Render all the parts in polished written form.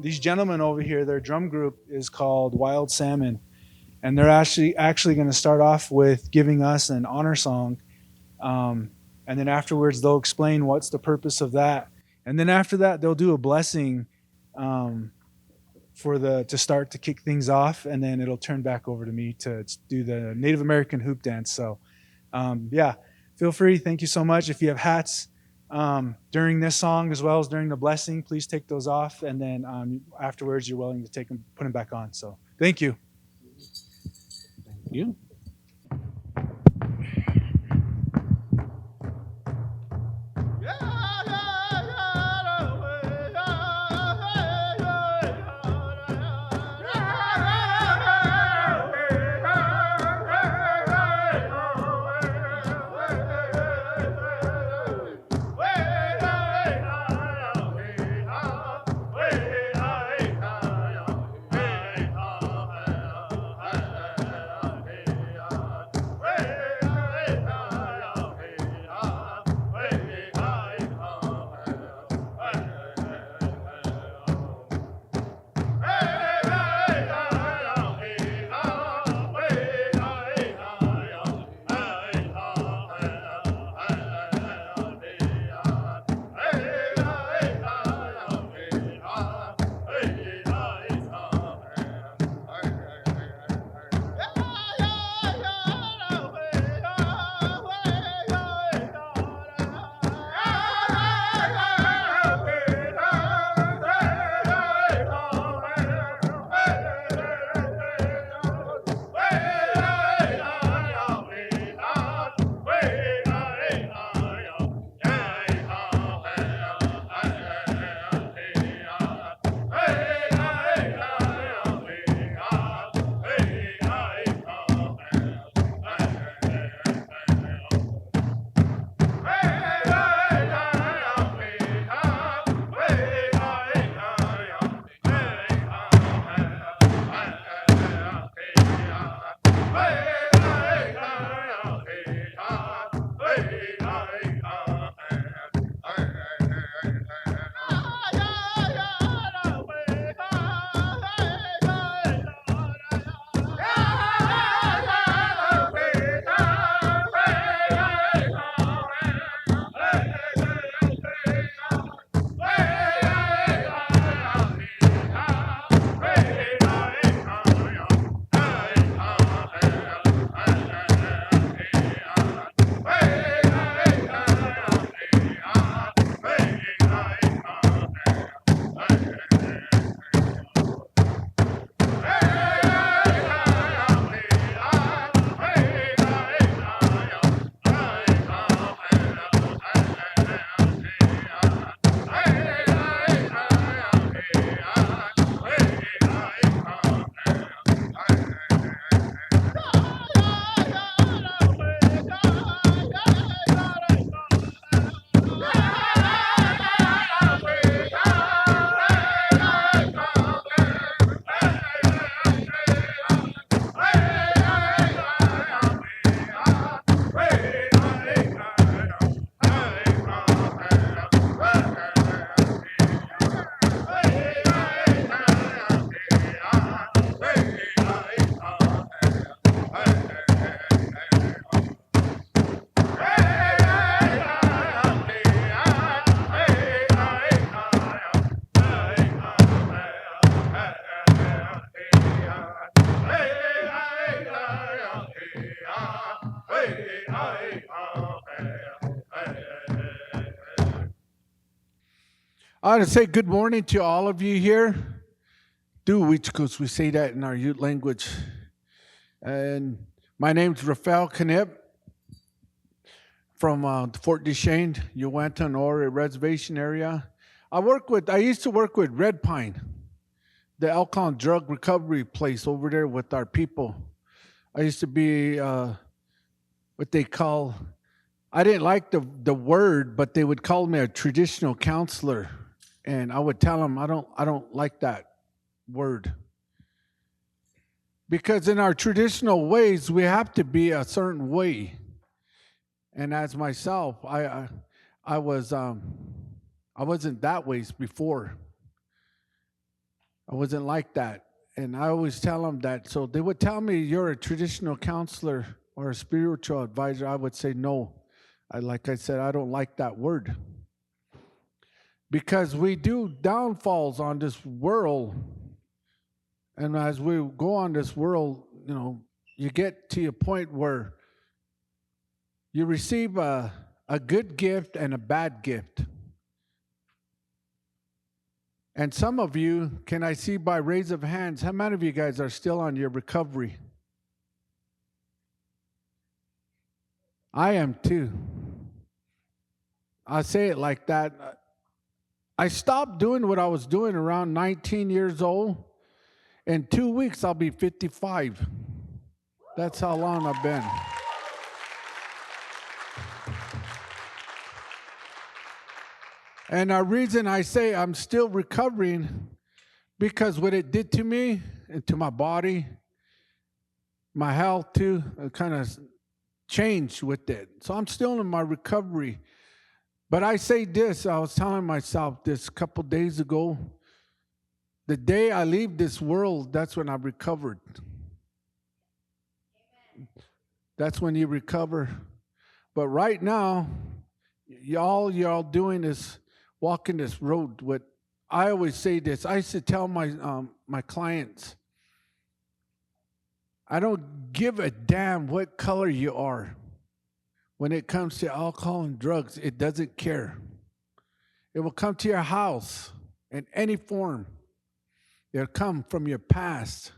these gentlemen over here, their drum group is called Wild Salmon, and they're actually going to start off with giving us an honor song, um, and then afterwards they'll explain what's the purpose of that, and then after that they'll do a blessing, um, for the to start to kick things off, and then it'll turn back over to me to do the Native American hoop dance. So, yeah, feel free. Thank you so much. If you have hats during this song as well as during the blessing, please take those off, and then afterwards you're willing to take them, put them back on. So, thank you. You. I want to say good morning to all of you here. Because we say that in our youth language. And my name's Rafael Canip from Fort Duchesne, Uinta, or reservation area. I used to work with Red Pine, the alcohol drug recovery place over there with our people. I used to be what they call, I didn't like the word, but they would call me a traditional counselor. And I would tell them I don't like that word. Because in our traditional ways, we have to be a certain way. And as myself, I wasn't that ways before. I wasn't like that. And I always tell them that. So they would tell me, you're a traditional counselor or a spiritual advisor. I would say, no. Like I said, I don't like that word. Because we do downfalls on this world. And as we go on this world, you get to a point where you receive a good gift and a bad gift. And some of you, can I see by raise of hands, how many of you guys are still on your recovery? I am too. I say it like that. I stopped doing what I was doing around 19 years old. In 2 weeks, I'll be 55. That's how long I've been. And the reason I say I'm still recovering, because what it did to me and to my body, my health too, it kind of changed with it. So I'm still in my recovery. But I say this, I was telling myself this a couple days ago, the day I leave this world, that's when I recovered. That's when you recover. But right now, y'all doing is walking this road. What I always say this, I used to tell my clients, I don't give a damn what color you are. When it comes to alcohol and drugs, it doesn't care. It will come to your house in any form. It'll come from your past.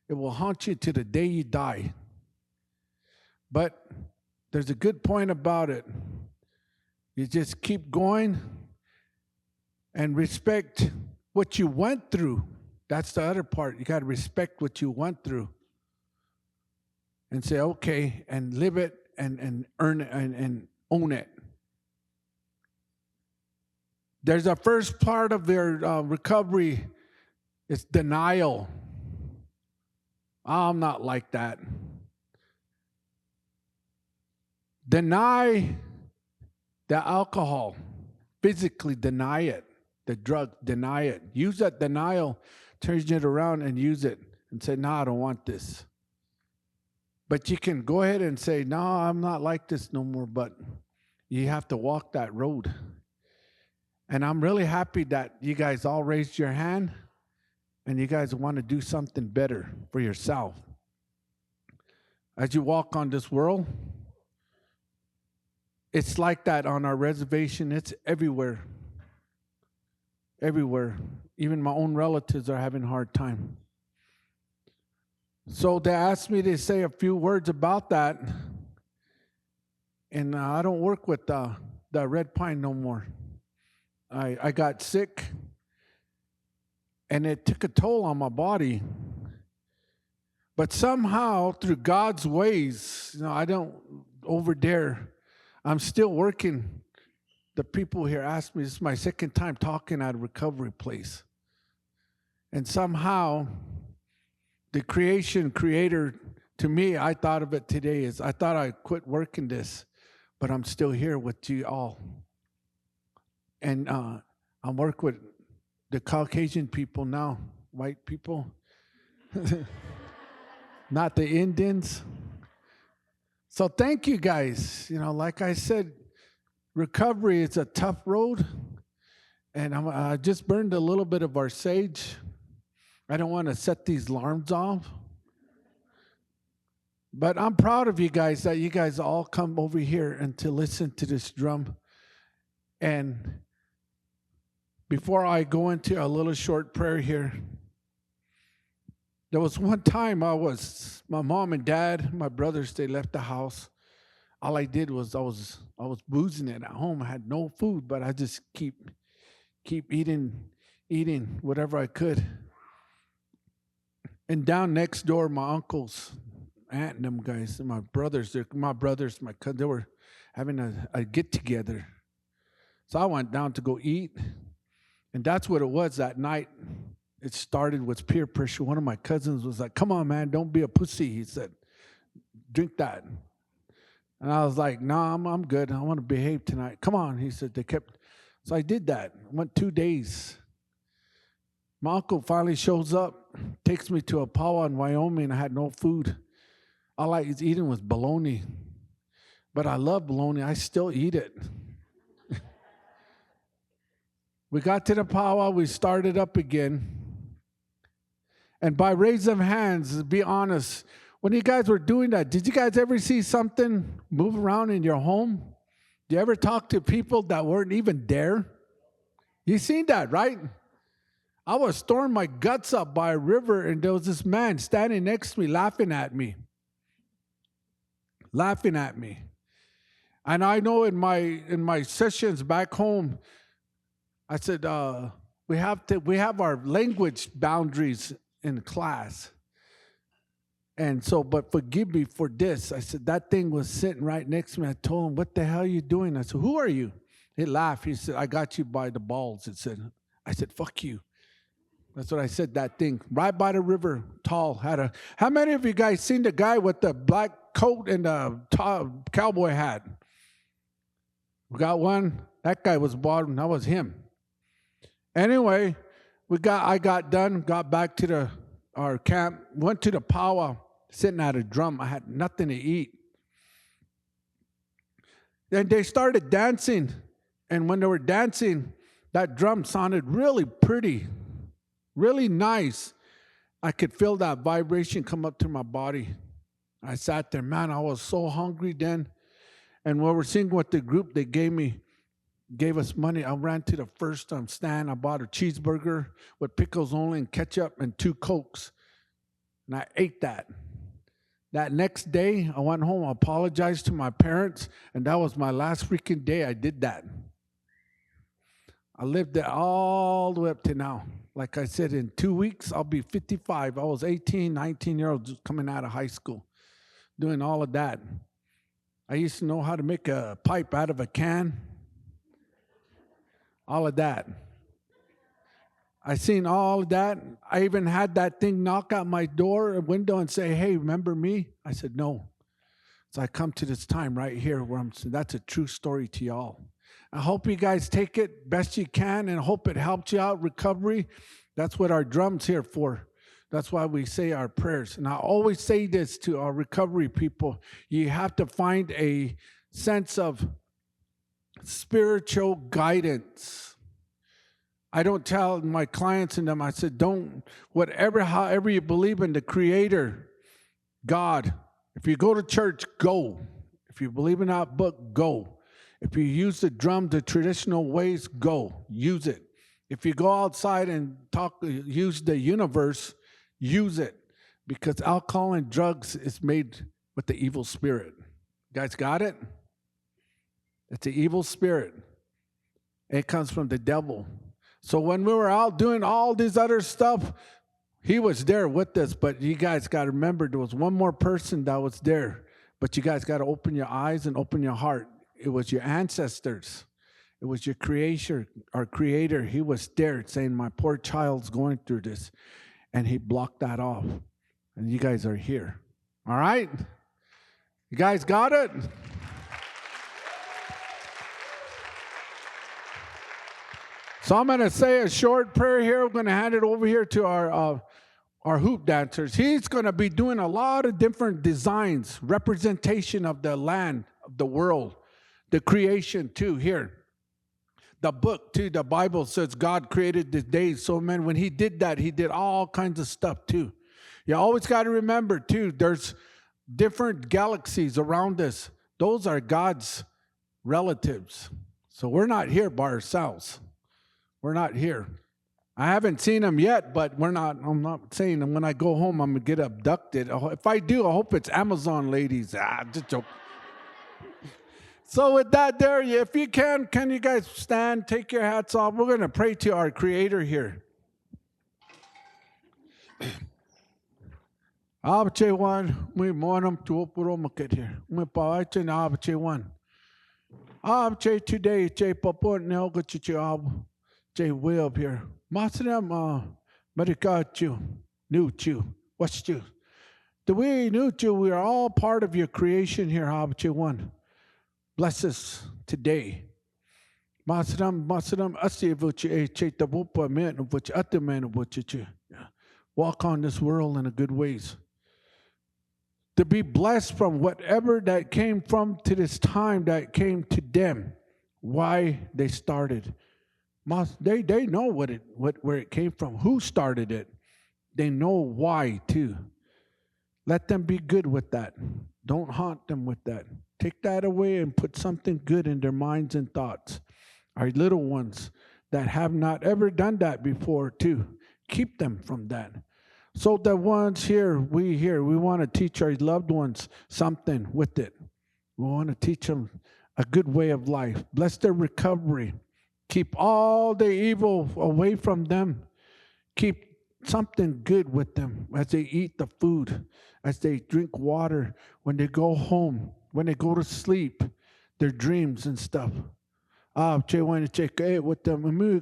It will haunt you to the day you die. But there's a good point about it. You just keep going and respect what you went through. That's the other part. You got to respect what you went through and say, okay, and live it and earn it and own it. There's a first part of their recovery. It's denial. I'm not like that. Deny the alcohol. Physically deny it. The drug, deny it. Use that denial, turn it around and use it and say, no, I don't want this. But you can go ahead and say, no, I'm not like this no more, but you have to walk that road. And I'm really happy that you guys all raised your hand and you guys want to do something better for yourself. As you walk on this world, it's like that on our reservation. It's everywhere. Everywhere. Even my own relatives are having a hard time. So they asked me to say a few words about that. And I don't work with the red pine no more. I got sick. And it took a toll on my body. But somehow, through God's ways, I don't over dare. I'm still working. The people here asked me, this is my second time talking at a recovery place. And somehow, the creator, to me, I thought of it today as I thought I quit working this, but I'm still here with you all. And I'm working with the Caucasian people now, white people, not the Indians. So thank you guys. Like I said, recovery is a tough road. And I just burned a little bit of our sage. I don't want to set these alarms off. But I'm proud of you guys that you guys all come over here and to listen to this drum. And before I go into a little short prayer here, there was one time my mom and dad, my brothers, they left the house. All I did was I was boozing it at home. I had no food, but I just keep eating whatever I could. And down next door, my uncles, aunt and them guys, and my brothers, my cousins, they were having a get together. So I went down to go eat, and that's what it was that night. It started with peer pressure. One of my cousins was like, "Come on, man, don't be a pussy." He said, "Drink that." And I was like, "Nah, I'm good. I want to behave tonight. Come on." He said, so I did that. I went 2 days. My uncle finally shows up, takes me to a powwow in Wyoming. I had no food. All I was eating was bologna. But I love bologna. I still eat it. We got to the powwow. We started up again. And by raise of hands, be honest, when you guys were doing that, did you guys ever see something move around in your home? Did you ever talk to people that weren't even there? You seen that, right? I was storing my guts up by a river, and there was this man standing next to me, laughing at me. And I know in my sessions back home, I said, we have our language boundaries in class. And so, but forgive me for this. I said, that thing was sitting right next to me. I told him, what the hell are you doing? I said, who are you? He laughed. He said, I got you by the balls. I said, fuck you. That's what I said, that thing. Right by the river, tall. How many of you guys seen the guy with the black coat and the cowboy hat? We got one. That guy was bald, that was him. Anyway, I got done, got back to our camp, went to the powwow, sitting at a drum. I had nothing to eat. Then they started dancing, and when they were dancing, that drum sounded really pretty, really nice. I could feel that vibration come up to my body. I sat there, man, I was so hungry then. And when we're singing with the group, they gave us money. I ran to the first stand. I bought a cheeseburger with pickles only and ketchup and 2 Cokes. And I ate that. That next day, I went home, I apologized to my parents, and that was my last freaking day I did that. I lived there all the way up to now. Like I said, in 2 weeks, I'll be 55. I was 18, 19-year-old coming out of high school, doing all of that. I used to know how to make a pipe out of a can. All of that. I seen all of that. I even had that thing knock out my window and say, hey, remember me? I said, no. So I come to this time right here where I'm saying that's a true story to y'all. I hope you guys take it best you can and hope it helped you out, recovery. That's what our drum's here for. That's why we say our prayers. And I always say this to our recovery people. You have to find a sense of spiritual guidance. I don't tell my clients and them, I said, however you believe in the Creator, God, if you go to church, go. If you believe in that book, go. If you use the drum the traditional ways, go. Use it. If you go outside and use the universe, use it. Because alcohol and drugs is made with the evil spirit. You guys got it? It's an evil spirit. It comes from the devil. So when we were out doing all this other stuff, he was there with us. But you guys got to remember, there was one more person that was there. But you guys got to open your eyes and open your heart. It was your ancestors. It was your our creator. He was there saying, my poor child's going through this. And he blocked that off. And you guys are here. All right? You guys got it? So I'm going to say a short prayer here. I'm going to hand it over here to our hoop dancers. He's going to be doing a lot of different designs, representation of the land, of the world, the creation too here. The book too, the Bible says God created the days. So man, when he did that, he did all kinds of stuff too. You always got to remember too, there's different galaxies around us. Those are God's relatives. So we're not here by ourselves. We're not here. I haven't seen them yet, but I'm not saying them. When I go home, I'm going to get abducted. If I do, I hope it's Amazon ladies. Just joke. So with that there, if you can you guys stand, take your hats off. We're going to pray to our Creator here. Abche one, we monam to oporomaket here. We pawache na abche one. Abche today, che papon nelga chichab. Jay way up here. Masram Marikachu, new chu. What's chu? The way new chu, we are all part of your creation here, Habche one. Bless us today. Masaram masaram asi vuchi e che tabupa man vuchi ataman vuchi. Walk on this world in a good ways. To be blessed from whatever that came from to this time that came to them, why they started. They know where it came from, who started it. They know why too. Let them be good with that. Don't haunt them with that. Take that away and put something good in their minds and thoughts. Our little ones that have not ever done that before too. Keep them from that. So the ones we want to teach our loved ones something with it. We want to teach them a good way of life. Bless their recovery. Keep all the evil away from them. Keep something good with them as they eat the food, as they drink water, when they go home, when they go to sleep, their dreams and stuff. Che wan che ke with them mu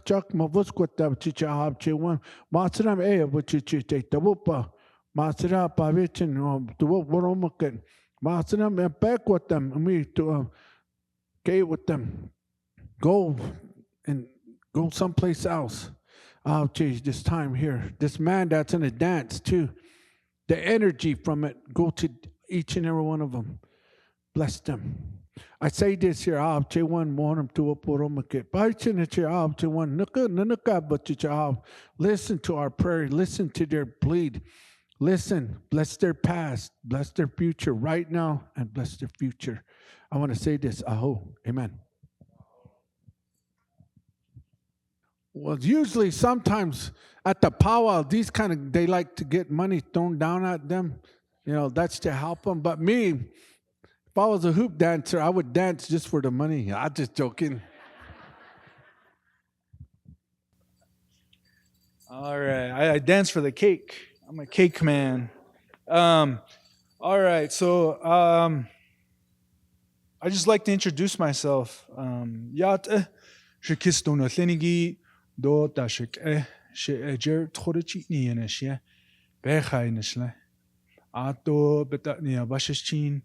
chak ma vos with them chicha che wan masram with chichi te tabupa masra pavichin to woromakan masram and back with them me to ke with them go and go someplace else. Geez, this time here, this man that's in a dance too, the energy from it go to each and every one of them. Bless them. I say this here, che one morning to a poromake. Che one nuka but listen to our prayer, listen to their plead. Listen, bless their past, bless their future right now, and bless their future. I want to say this, aho, amen. Well, usually, sometimes at the powwow, these kind of, they like to get money thrown down at them. You know, that's to help them. But me, if I was a hoop dancer, I would dance just for the money. I'm just joking. All right, I dance for the cake. I'm a cake man. Um, all right, so I just like to introduce myself. Yat shikistona thinigi do dashik she ejer torochi ni eneshia becha eneshle ato betatnia bashichin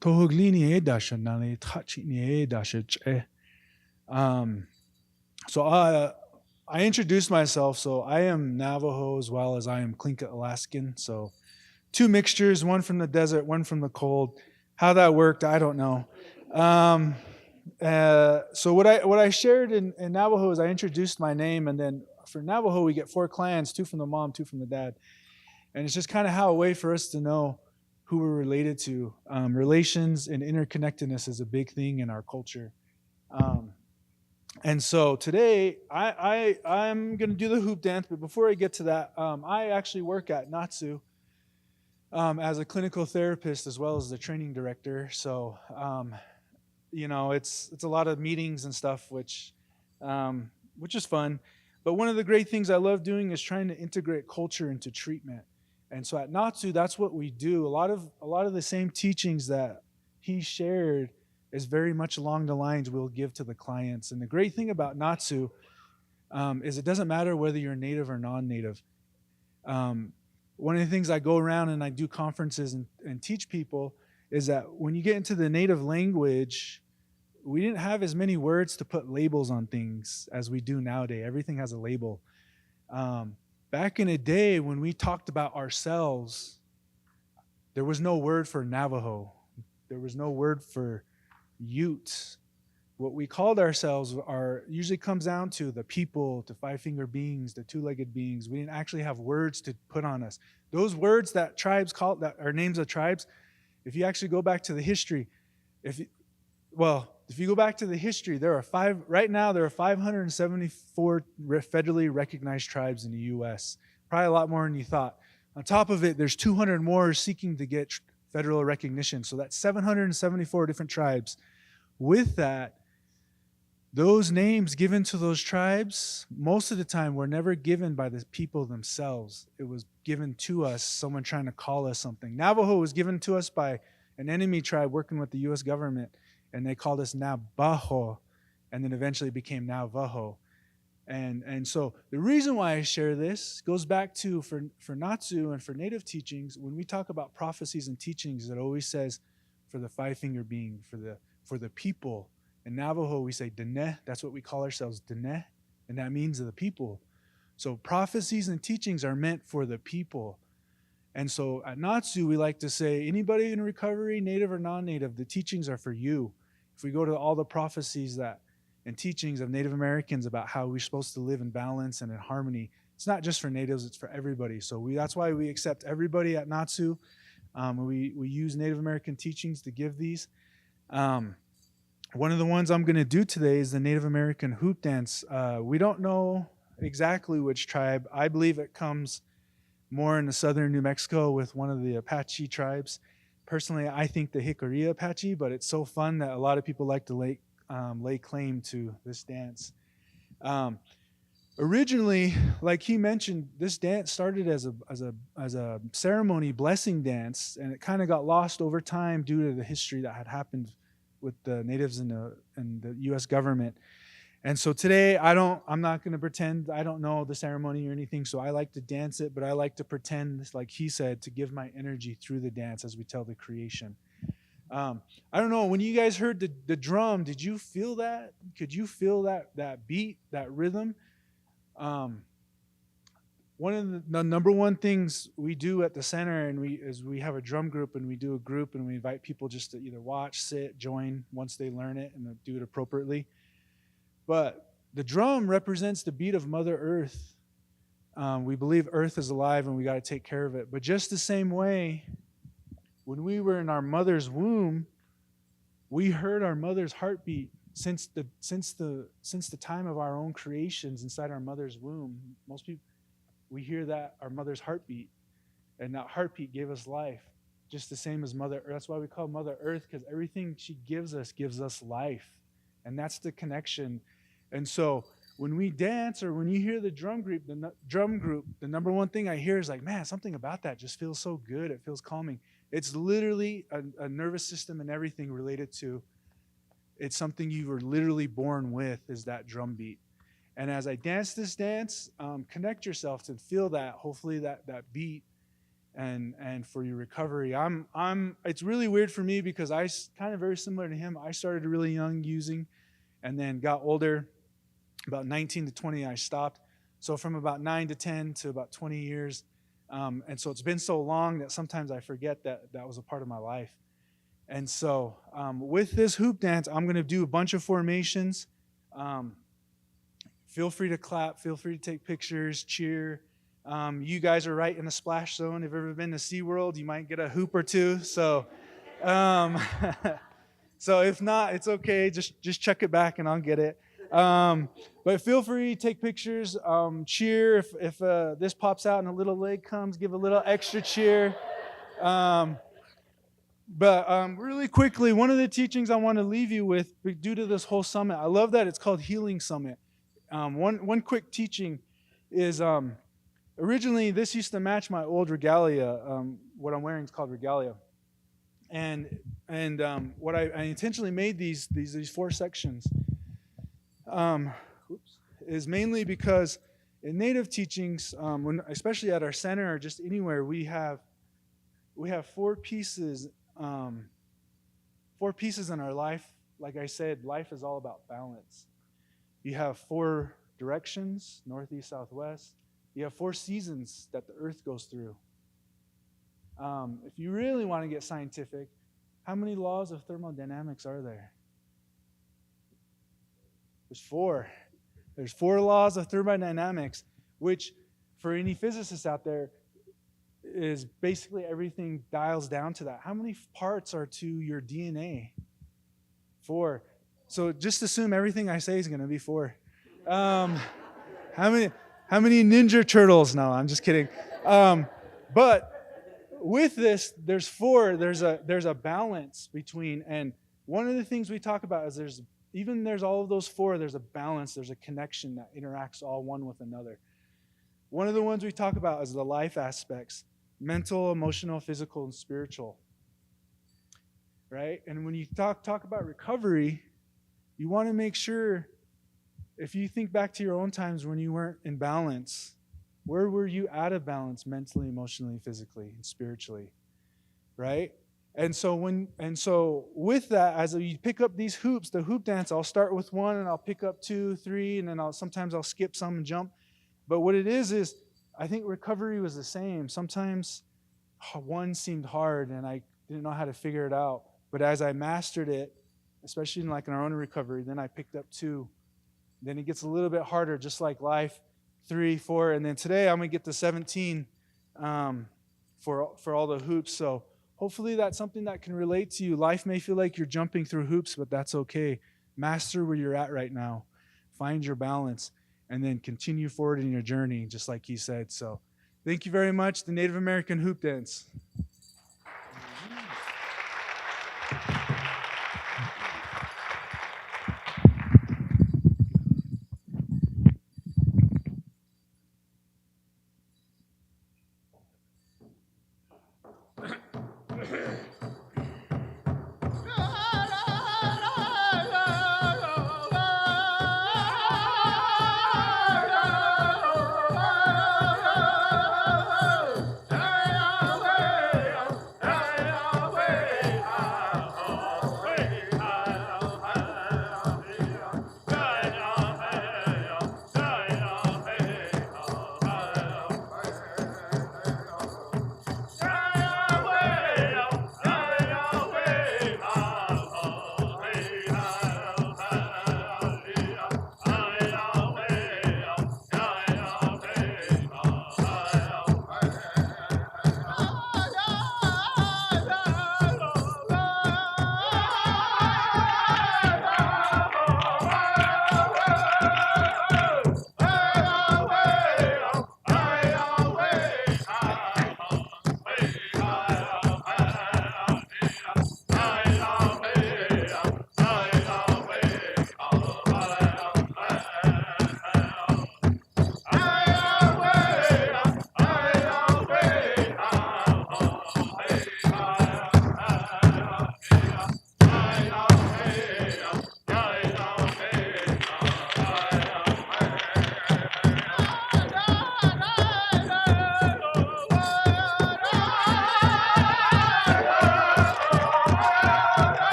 tohoglini edashanali tachini edashich. Um, so I introduced myself. So I am Navajo as well as I am Tlingit Alaskan. So two mixtures, one from the desert, one from the cold. How that worked, I don't know. Um, so what I shared in Navajo is I introduced my name, and then for Navajo we get 4 clans, 2 from the mom, 2 from the dad, and it's just kind of how a way for us to know who we're related to. Relations and interconnectedness is a big thing in our culture. Um, and so today I'm going to do the hoop dance, but before I get to that, I actually work at Natsu as a clinical therapist as well as the training director. So you know, it's a lot of meetings and stuff, which is fun. But one of the great things I love doing is trying to integrate culture into treatment. And so at Natsu, that's what we do. A lot of the same teachings that he shared is very much along the lines we'll give to the clients. And the great thing about Natsu is it doesn't matter whether you're native or non-native. One of the things I go around and I do conferences and teach people is that when you get into the native language, we didn't have as many words to put labels on things as we do nowadays. Everything has a label. Back in the day when we talked about ourselves, there was no word for Navajo. There was no word for Ute. What we called ourselves usually comes down to the people, to 5-finger beings, the 2-legged beings. We didn't actually have words to put on us. Those words that tribes call, that are names of tribes, if you actually go back to the history, if you go back to the history, right now there are 574 federally recognized tribes in the U.S. Probably a lot more than you thought. On top of it, there's 200 more seeking to get federal recognition. So that's 774 different tribes. With that, those names given to those tribes, most of the time, were never given by the people themselves. It was given to us, someone trying to call us something. Navajo was given to us by an enemy tribe working with the U.S. government, and they called us Nabajo, and then eventually became Navajo. And so the reason why I share this goes back to for Natsu and for Native teachings. When we talk about prophecies and teachings, it always says for the 5-finger being, for the people, In Navajo, we say Dene. That's what we call ourselves, Dene, and that means the people. So prophecies and teachings are meant for the people. And so at Natsu, we like to say, anybody in recovery, native or non-native, the teachings are for you. If we go to all the prophecies that and teachings of Native Americans about how we're supposed to live in balance and in harmony, it's not just for natives, it's for everybody. So that's why we accept everybody at Natsu. We use Native American teachings to give these. One of the ones I'm going to do today is the Native American hoop dance. We don't know exactly which tribe. I believe it comes more in the southern New Mexico with one of the Apache tribes. Personally, I think the Hickory Apache, but it's so fun that a lot of people like to lay claim to this dance. Originally, like he mentioned, this dance started as a ceremony blessing dance, and it kind of got lost over time due to the history that had happened with the natives and the U.S. government. And so today, I'm not going to pretend I don't know the ceremony or anything. So I like to dance it, but I like to pretend, like he said, to give my energy through the dance as we tell the creation. I don't know. When you guys heard the drum, did you feel that? Could you feel that beat, that rhythm? One of the number one things we do at the center is we have a drum group, and we do a group, and we invite people just to either watch, sit, join once they learn it and do it appropriately. But the drum represents the beat of Mother Earth. We believe Earth is alive and we got to take care of it. But just the same way, when we were in our mother's womb, we heard our mother's heartbeat since the time of our own creations inside our mother's womb. Most people, we hear that our mother's heartbeat, and that heartbeat gave us life, just the same as Mother Earth. That's why we call Mother Earth, because everything she gives us life, and that's the connection. And so when we dance or when you hear the drum group, the number one thing I hear is like, man, something about that just feels so good. It feels calming. It's literally a nervous system and everything related to. It's something you were literally born with, is that drum beat. And as I dance this dance, connect yourself to feel that, hopefully that beat, and for your recovery. It's really weird for me because I kind of very similar to him. I started really young using, and then got older. About 19 to 20, I stopped. So from about 9 to 10 to about 20 years. And so it's been so long that sometimes I forget that was a part of my life. And so with this hoop dance, I'm going to do a bunch of formations. Feel free to clap. Feel free to take pictures, cheer. You guys are right in the splash zone. If you've ever been to SeaWorld, you might get a hoop or two. So, so if not, it's okay. Just check it back and I'll get it. But feel free to take pictures. Cheer if this pops out and a little leg comes. Give a little extra cheer. But really quickly, one of the teachings I want to leave you with, due to this whole summit, I love that it's called Healing Summit. One quick teaching is originally this used to match my old regalia. What I'm wearing is called regalia, and what I intentionally made these 4 sections is mainly because in Native teachings, especially at our center or just anywhere, we have 4 pieces. 4 pieces in our life. Like I said, life is all about balance. You have 4 directions, north, east, south, west. You have 4 seasons that the earth goes through. If you really want to get scientific, how many laws of thermodynamics are there? There's 4. There's 4 laws of thermodynamics, which for any physicists out there is basically everything dials down to that. How many parts are to your DNA? 4. So just assume everything I say is going to be 4. How many Ninja Turtles? No, I'm just kidding. But with this, there's 4. There's a balance between, and one of the things we talk about is there's all of those 4. There's a balance. There's a connection that interacts all one with another. One of the ones we talk about is the life aspects: mental, emotional, physical, and spiritual. Right? And when you talk about recovery, you want to make sure, if you think back to your own times when you weren't in balance, where were you out of balance mentally, emotionally, physically, and spiritually? Right? And so with that, as you pick up these hoops, the hoop dance, I'll start with one and I'll pick up two, three, and then sometimes I'll skip some and jump. But what it is I think recovery was the same. Sometimes one seemed hard and I didn't know how to figure it out. But as I mastered it, especially in our own recovery, then I picked up two. Then it gets a little bit harder, just like life, three, four, and then today I'm gonna get to 17 for all the hoops. So hopefully that's something that can relate to you. Life may feel like you're jumping through hoops, but that's okay. Master where you're at right now. Find your balance, and then continue forward in your journey, just like he said. So thank you very much. The Native American Hoop Dance.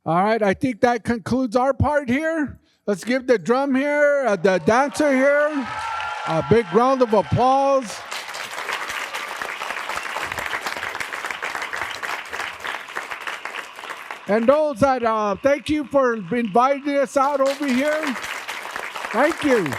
All right, I think that concludes our part here. Let's give the drum here, the dancer here, a big round of applause. And those that, thank you for inviting us out over here. Thank you.